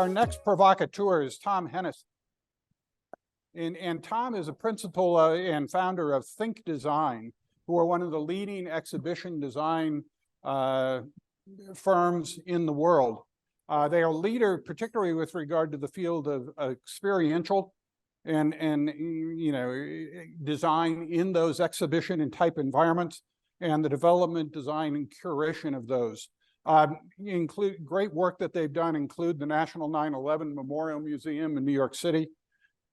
Our next provocateur is Tom Hennes. And Tom is a principal and founder of Think Design, who are one of the leading exhibition design firms in the world. They are a leader, particularly with regard to the field of experiential and design in those exhibition and type environments, and the development, design, and curation of those. Include great work that they've done include the National 9/11 Memorial Museum in New York City,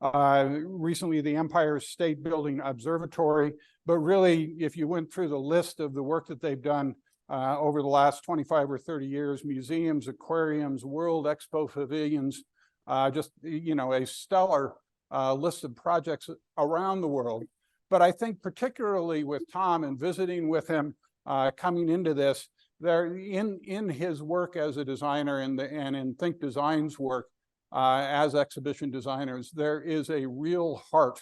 recently the Empire State Building Observatory, but really, if you went through the list of the work that they've done over the last 25 or 30 years, museums, aquariums, World Expo pavilions, just, a stellar list of projects around the world. But I think particularly with Tom and visiting with him coming into this, there in his work as a designer and in Think Design's work as exhibition designers, there is a real heart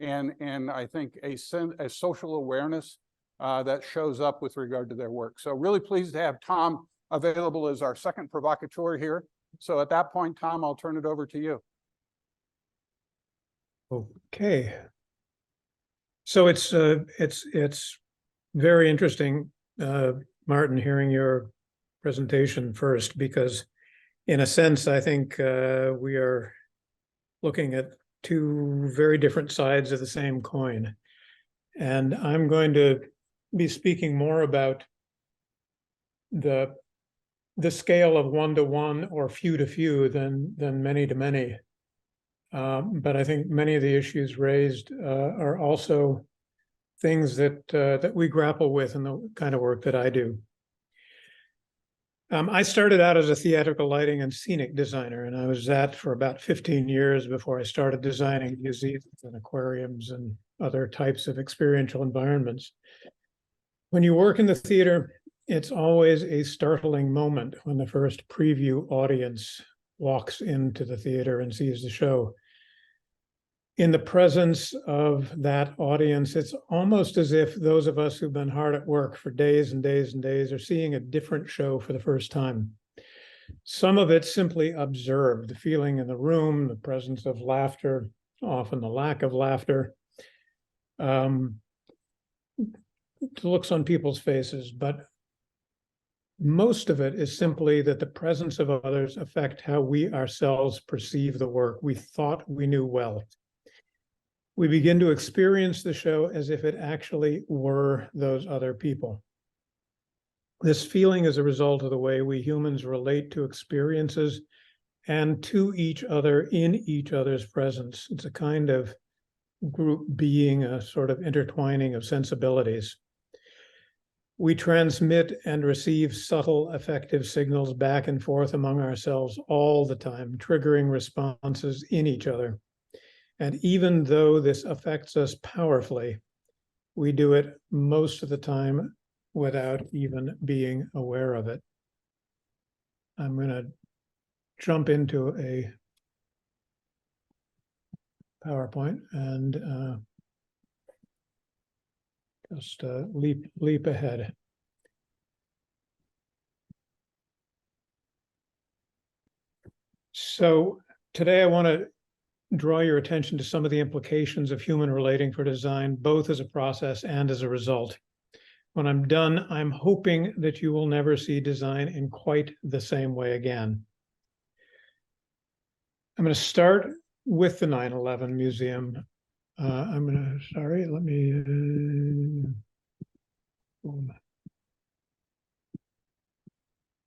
and I think a social awareness that shows up with regard to their work. So really pleased to have Tom available as our second provocateur here. So at that point, Tom, I'll turn it over to you. Okay. So it's very interesting, Martin, hearing your presentation first, because in a sense, I think we are looking at two very different sides of the same coin. And I'm going to be speaking more about the scale of one-to-one or few-to-few than many-to-many. But I think many of the issues raised are also things that we grapple with in the kind of work that I do. I started out as a theatrical lighting and scenic designer, and I was that for about 15 years before I started designing museums and aquariums and other types of experiential environments. When you work in the theater, it's always a startling moment when the first preview audience walks into the theater and sees the show. In the presence of that audience, it's almost as if those of us who've been hard at work for days and days and days are seeing a different show for the first time. Some of it simply observed, the feeling in the room, the presence of laughter, often the lack of laughter, the looks on people's faces, but most of it is simply that the presence of others affect how we ourselves perceive the work we thought we knew well. We begin to experience the show as if it actually were those other people. This feeling is a result of the way we humans relate to experiences and to each other in each other's presence. It's a kind of group being, a sort of intertwining of sensibilities. We transmit and receive subtle affective signals back and forth among ourselves all the time, triggering responses in each other. And even though this affects us powerfully, we do it most of the time without even being aware of it. I'm going to jump into a PowerPoint and just leap ahead. So today I want to draw your attention to some of the implications of human relating for design, both as a process and as a result. When I'm done, I'm hoping that you will never see design in quite the same way again. I'm going to start with the 9/11 Museum. Sorry, let me,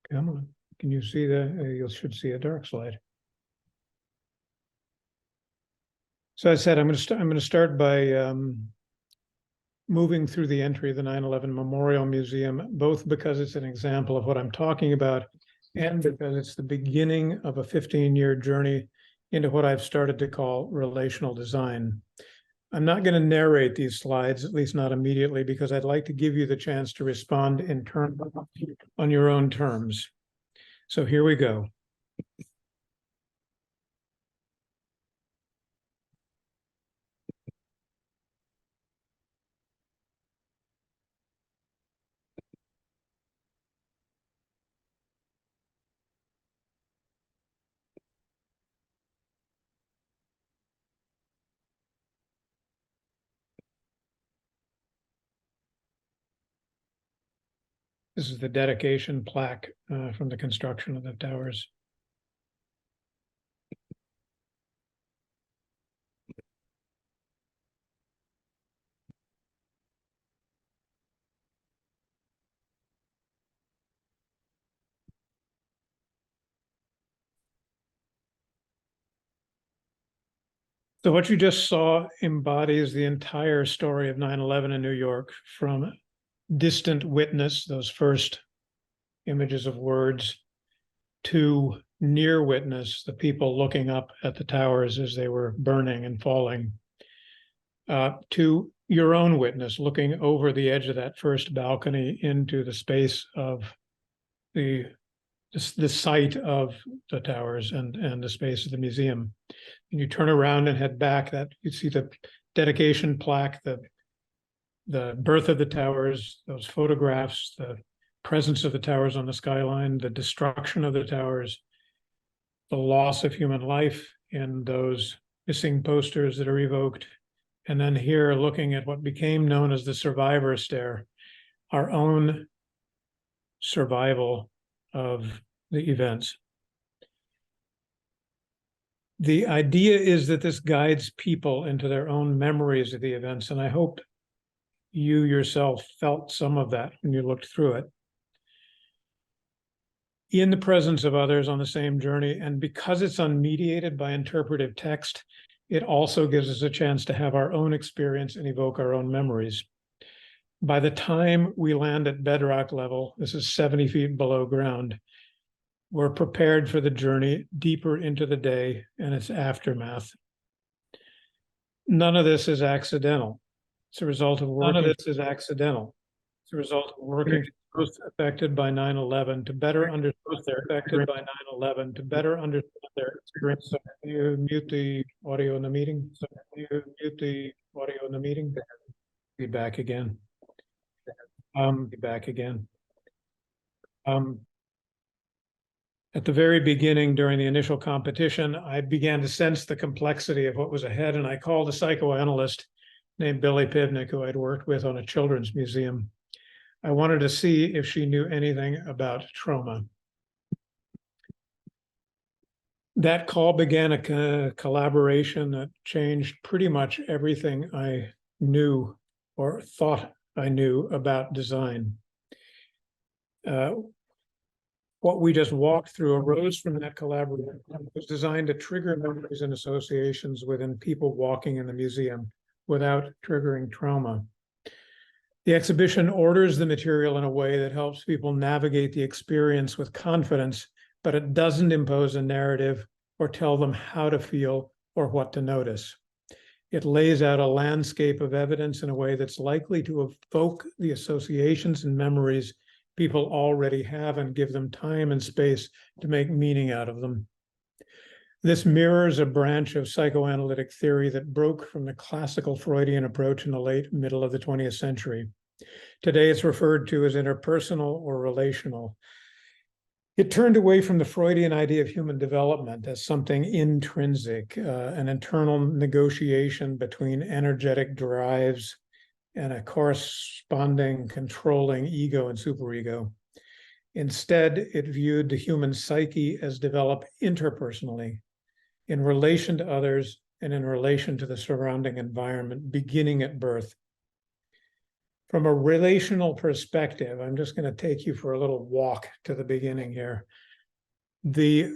come on. Can you see you should see a dark slide. So I said I'm going to start by moving through the entry of the 9/11 Memorial Museum, both because it's an example of what I'm talking about and because it's the beginning of a 15-year journey into what I've started to call relational design. I'm not going to narrate these slides, at least not immediately, because I'd like to give you the chance to respond in turn on your own terms. So here we go. This is the dedication plaque from the construction of the towers. So what you just saw embodies the entire story of 9/11 in New York, from distant witness, those first images of words, to near witness, the people looking up at the towers as they were burning and falling, to your own witness, looking over the edge of that first balcony into the space of the site of the towers and the space of the museum. And you turn around and head back, that you see the dedication plaque, the birth of the towers, those photographs, the presence of the towers on the skyline, the destruction of the towers, the loss of human life in those missing posters that are evoked. And then here, looking at what became known as the survivor stare, our own survival of the events. The idea is that this guides people into their own memories of the events, and I hope you yourself felt some of that when you looked through it. In the presence of others on the same journey, and because it's unmediated by interpretive text, it also gives us a chance to have our own experience and evoke our own memories. By the time we land at bedrock level, this is 70 feet below ground, we're prepared for the journey deeper into the day and its aftermath. None of this is accidental. It's a result of working. None of this is accidental. It's a result of working those affected by 9/11 to better understand they're affected by 9/11 to better understand their experience. So you mute the audio in the meeting. So you mute the audio in the meeting. Be back again. Be back again. At the very beginning, during the initial competition, I began to sense the complexity of what was ahead, and I called a psychoanalyst named Billy Pivnik, who I'd worked with on a children's museum. I wanted to see if she knew anything about trauma. That call began a collaboration that changed pretty much everything I knew or thought I knew about design. What we just walked through arose from that collaboration. It was designed to trigger memories and associations within people walking in the museum without triggering trauma. The exhibition orders the material in a way that helps people navigate the experience with confidence, but it doesn't impose a narrative or tell them how to feel or what to notice. It lays out a landscape of evidence in a way that's likely to evoke the associations and memories people already have and give them time and space to make meaning out of them. This mirrors a branch of psychoanalytic theory that broke from the classical Freudian approach in the late middle of the 20th century. Today, it's referred to as interpersonal or relational. It turned away from the Freudian idea of human development as something intrinsic, an internal negotiation between energetic drives and a corresponding controlling ego and superego. Instead, it viewed the human psyche as developed interpersonally, in relation to others and in relation to the surrounding environment, beginning at birth. From a relational perspective, I'm just going to take you for a little walk to the beginning here. The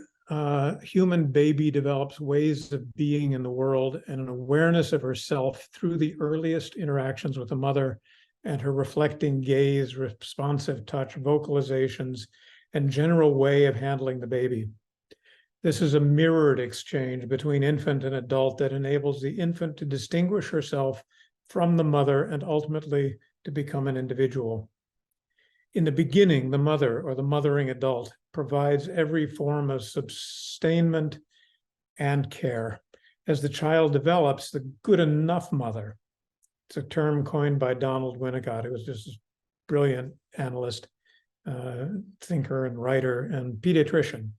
human baby develops ways of being in the world and an awareness of herself through the earliest interactions with the mother and her reflecting gaze, responsive touch, vocalizations, and general way of handling the baby. This is a mirrored exchange between infant and adult that enables the infant to distinguish herself from the mother and ultimately to become an individual. In the beginning, the mother or the mothering adult provides every form of sustainment and care. As the child develops, the good enough mother, it's a term coined by Donald Winnicott, who was just a brilliant analyst, thinker and writer and pediatrician,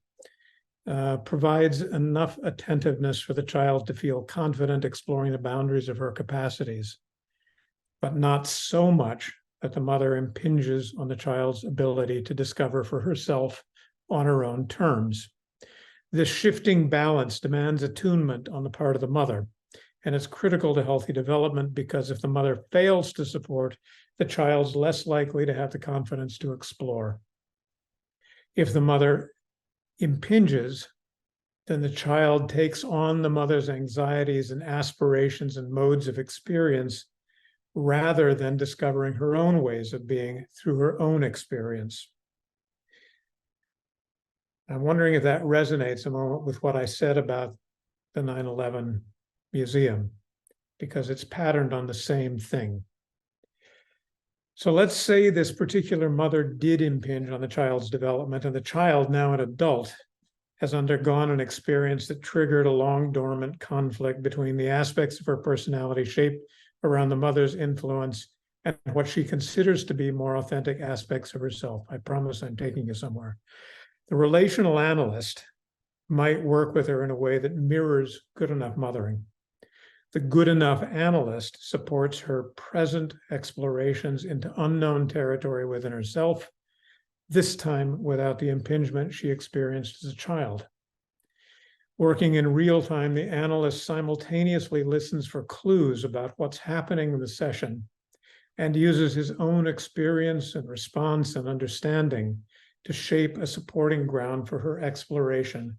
provides enough attentiveness for the child to feel confident exploring the boundaries of her capacities, but not so much that the mother impinges on the child's ability to discover for herself on her own terms. This shifting balance demands attunement on the part of the mother, and it's critical to healthy development because if the mother fails to support, the child's less likely to have the confidence to explore. If the mother impinges, then the child takes on the mother's anxieties and aspirations and modes of experience rather than discovering her own ways of being through her own experience. I'm wondering if that resonates a moment with what I said about the 9/11 museum, because it's patterned on the same thing. So let's say this particular mother did impinge on the child's development, and the child, now an adult, has undergone an experience that triggered a long dormant conflict between the aspects of her personality shaped around the mother's influence and what she considers to be more authentic aspects of herself. I promise I'm taking you somewhere. The relational analyst might work with her in a way that mirrors good enough mothering. The good enough analyst supports her present explorations into unknown territory within herself, this time without the impingement she experienced as a child. Working in real time, the analyst simultaneously listens for clues about what's happening in the session and uses his own experience and response and understanding to shape a supporting ground for her exploration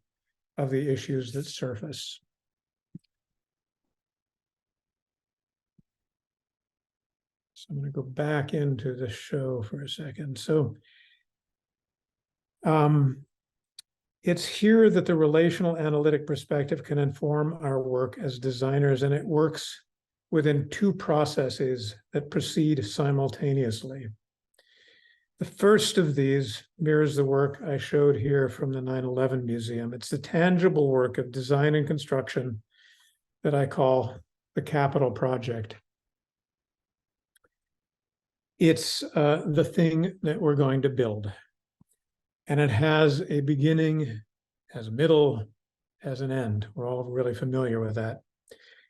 of the issues that surface. So I'm going to go back into the show for a second. So it's here that the relational analytic perspective can inform our work as designers, and it works within two processes that proceed simultaneously. The first of these mirrors the work I showed here from the 9/11 Museum. It's the tangible work of design and construction that I call the Capital Project. It's the thing that we're going to build. And it has a beginning, has a middle, has an end. We're all really familiar with that.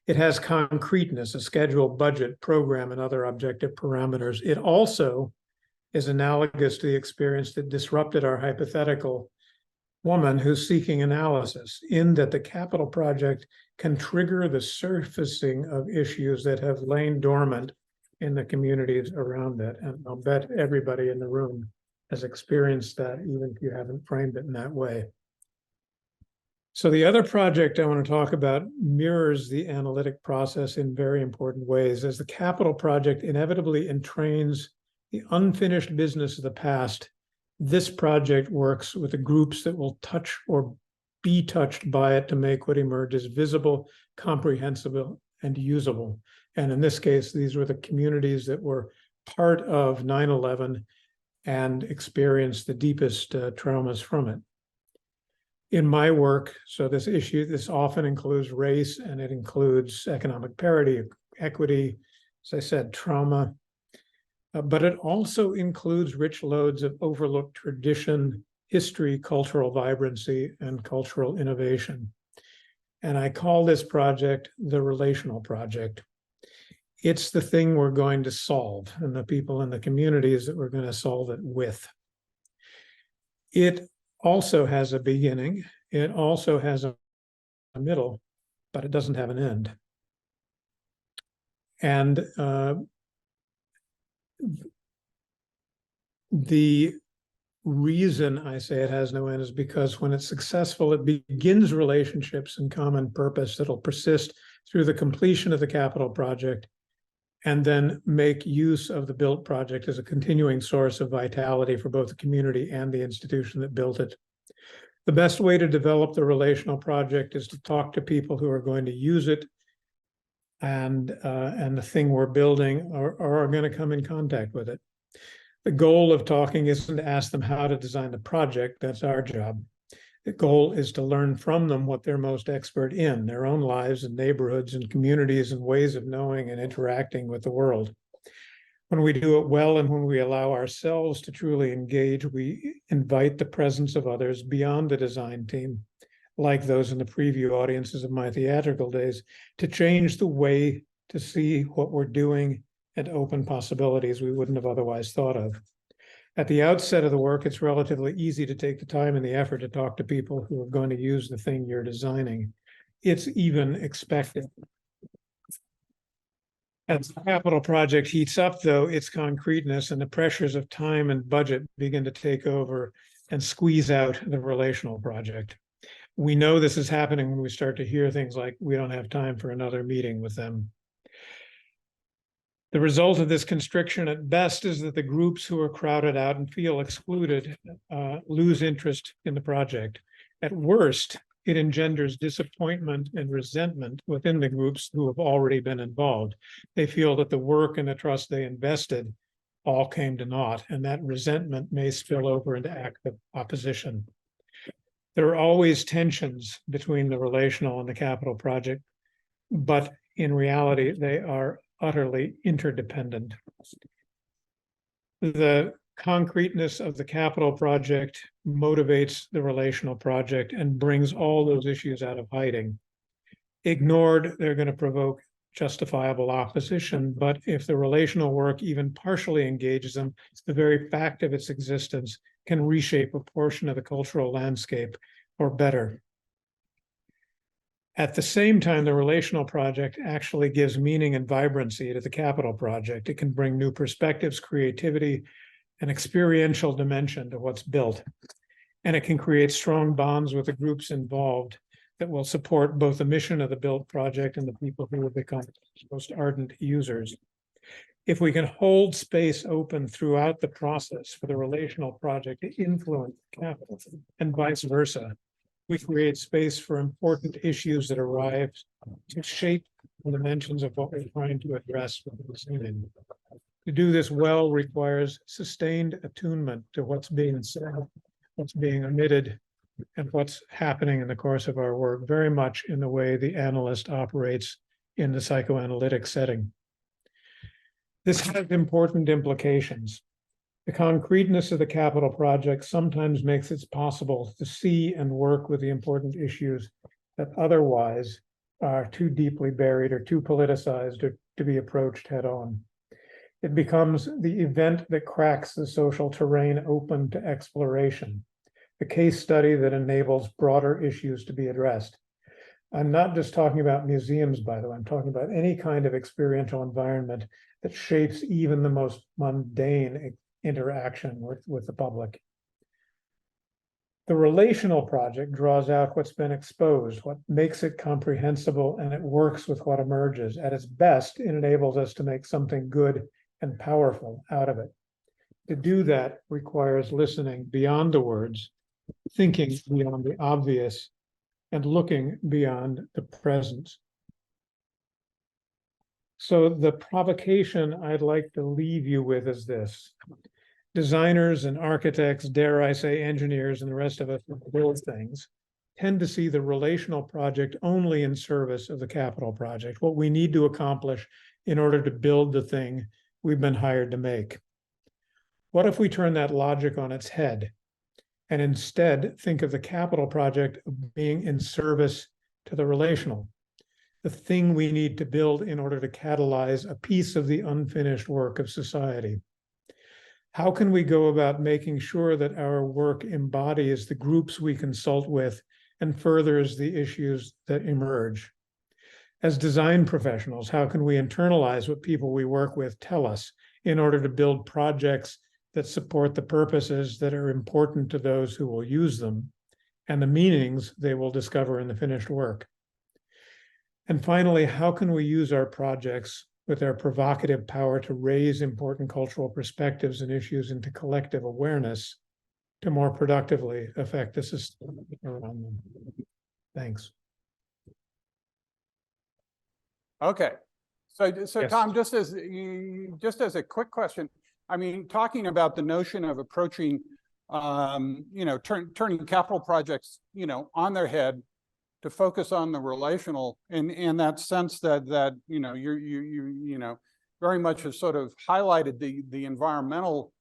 It has concreteness, a schedule, budget, program, and other objective parameters. It also is analogous to the experience that disrupted our hypothetical woman who's seeking analysis, in that the Capital Project can trigger the surfacing of issues that have lain dormant in the communities around it. And I'll bet everybody in the room has experienced that, even if you haven't framed it in that way. So the other project I want to talk about mirrors the analytic process in very important ways. As the Capital Project inevitably entrains the unfinished business of the past, this project works with the groups that will touch or be touched by it to make what emerges visible, comprehensible, and usable. And in this case, these were the communities that were part of 9/11 and experienced the deepest traumas from it. In my work, so this often includes race, and it includes economic parity, equity, as I said, trauma, but it also includes rich loads of overlooked tradition, history, cultural vibrancy, and cultural innovation. And I call this project the Relational Project. It's the thing we're going to solve, and the people in the communities that we're going to solve it with. It also has a beginning, it also has a middle, but it doesn't have an end. And the reason I say it has no end is because when it's successful, it begins relationships and common purpose that'll persist through the completion of the Capital Project, and then make use of the built project as a continuing source of vitality for both the community and the institution that built it. The best way to develop the Relational Project is to talk to people who are going to use it and the thing we're building, or are going to come in contact with it. The goal of talking isn't to ask them how to design the project. That's our job. The goal is to learn from them what they're most expert in, their own lives and neighborhoods and communities and ways of knowing and interacting with the world. When we do it well and when we allow ourselves to truly engage, we invite the presence of others beyond the design team, like those in the preview audiences of my theatrical days, to change the way to see what we're doing and open possibilities we wouldn't have otherwise thought of. At the outset of the work, it's relatively easy to take the time and the effort to talk to people who are going to use the thing you're designing. It's even expected. As the capital project heats up, though, its concreteness and the pressures of time and budget begin to take over and squeeze out the relational project. We know this is happening when we start to hear things like, we don't have time for another meeting with them. The result of this constriction at best is that the groups who are crowded out and feel excluded lose interest in the project. At worst, it engenders disappointment and resentment within the groups who have already been involved. They feel that the work and the trust they invested all came to naught, and that resentment may spill over into active opposition. There are always tensions between the relational and the capital project, but in reality, they are utterly interdependent. The concreteness of the capital project motivates the relational project and brings all those issues out of hiding. Ignored, they're going to provoke justifiable opposition, but if the relational work even partially engages them, the very fact of its existence can reshape a portion of the cultural landscape, or better. At the same time, the relational project actually gives meaning and vibrancy to the capital project. It can bring new perspectives, creativity, an experiential dimension to what's built. And it can create strong bonds with the groups involved that will support both the mission of the built project and the people who will become most ardent users. If we can hold space open throughout the process for the relational project to influence capital and vice versa, we create space for important issues that arrive to shape the dimensions of what we're trying to address with the design. To do this well requires sustained attunement to what's being said, what's being omitted, and what's happening in the course of our work, very much in the way the analyst operates in the psychoanalytic setting. This has important implications. The concreteness of the capital project sometimes makes it possible to see and work with the important issues that otherwise are too deeply buried or too politicized or to be approached head on. It becomes the event that cracks the social terrain open to exploration, the case study that enables broader issues to be addressed. I'm not just talking about museums, by the way, I'm talking about any kind of experiential environment that shapes even the most mundane interaction with the public. The relational project draws out what's been exposed, what makes it comprehensible, and it works with what emerges. At its best, it enables us to make something good and powerful out of it. To do that requires listening beyond the words, thinking beyond the obvious, and looking beyond the present. So the provocation I'd like to leave you with is this. Designers and architects, dare I say engineers, and the rest of us who build things, tend to see the relational project only in service of the capital project, what we need to accomplish in order to build the thing we've been hired to make. What if we turn that logic on its head and instead think of the capital project being in service to the relational, the thing we need to build in order to catalyze a piece of the unfinished work of society? How can we go about making sure that our work embodies the groups we consult with and furthers the issues that emerge? As design professionals, how can we internalize what people we work with tell us in order to build projects that support the purposes that are important to those who will use them and the meanings they will discover in the finished work? And finally, how can we use our projects with their provocative power to raise important cultural perspectives and issues into collective awareness to more productively affect the system around them? Thanks. Okay. So Yes. Tom, just as a quick question, I mean, talking about the notion of approaching, turning capital projects, on their head to focus on the relational, in that sense that you very much have sort of highlighted the environmental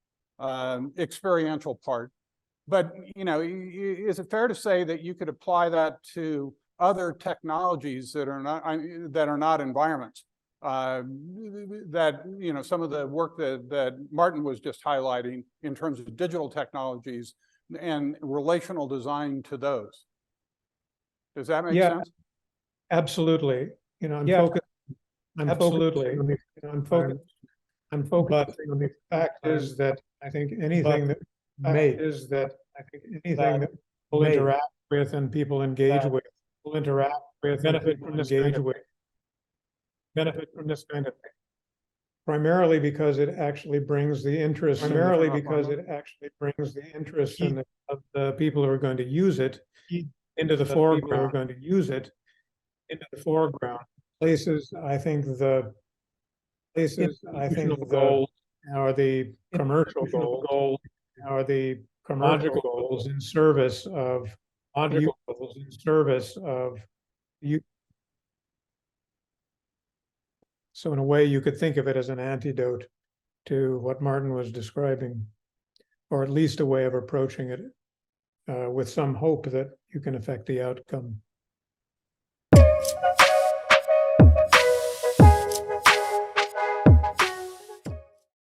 experiential part. But is it fair to say that you could apply that to other technologies that are not environments? that, you know, some of the work that Martin was just highlighting in terms of digital technologies and relational design to those. Does that make Yeah, sense? absolutely. You know, I'm Yeah, focused. I'm absolutely. focused on the, you know, I'm focusing on the fact is that I think anything that I think anything that people interact with and people engage with, will interact with, benefit from this kind of with, benefit from this kind of thing. Primarily because it actually brings the interest. Primarily because it actually brings the interest of the people who are going to use it into the foreground. People who are going to use it into the foreground. Places, I think the goals are the commercial goals, are the commercial goals in service of logical goals in service of you. So in a way, you could think of it as an antidote to what Martin was describing, or at least a way of approaching it with some hope that you can affect the outcome.